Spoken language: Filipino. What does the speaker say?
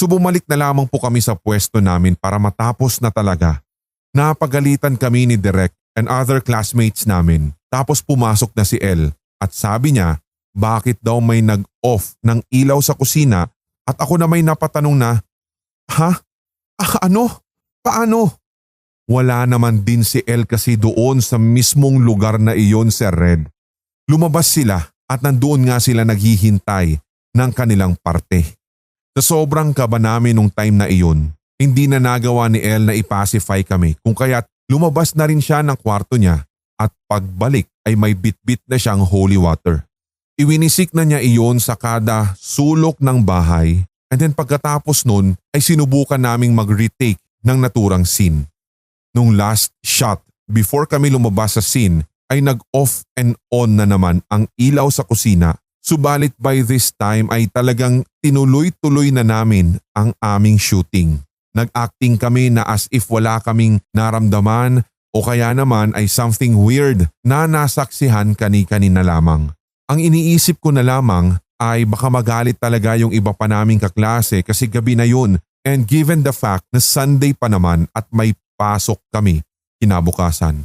So bumalik na lamang po kami sa pwesto namin para matapos na talaga. Napagalitan kami ni Direk and other classmates namin. Tapos pumasok na si El at sabi niya bakit daw may nag-off ng ilaw sa kusina at ako na may napatanong na, "Ha? Ano? Paano?" Wala naman din si El kasi doon sa mismong lugar na iyon, Sir Red. Lumabas sila at nandoon nga sila naghihintay ng kanilang parte. Sa sobrang kaba namin nung time na iyon, hindi na nagawa ni El na ipacify kami kung kaya't lumabas na rin siya ng kwarto niya at pagbalik ay may bitbit na siyang holy water. Iwinisik na niya iyon sa kada sulok ng bahay and then pagkatapos nun ay sinubukan naming mag-retake ng naturang scene. Nung last shot before kami lumabas sa scene ay nag-off and on na naman ang ilaw sa kusina. Subalit by this time ay talagang tinuloy-tuloy na namin ang aming shooting. Nag-acting kami na as if wala kaming naramdaman o kaya naman ay something weird na nasaksihan kani-kanina lamang. Ang iniisip ko na lamang ay baka magalit talaga yung iba pa naming kaklase kasi gabi na yun and given the fact na Sunday pa naman at may pasok kami kinabukasan.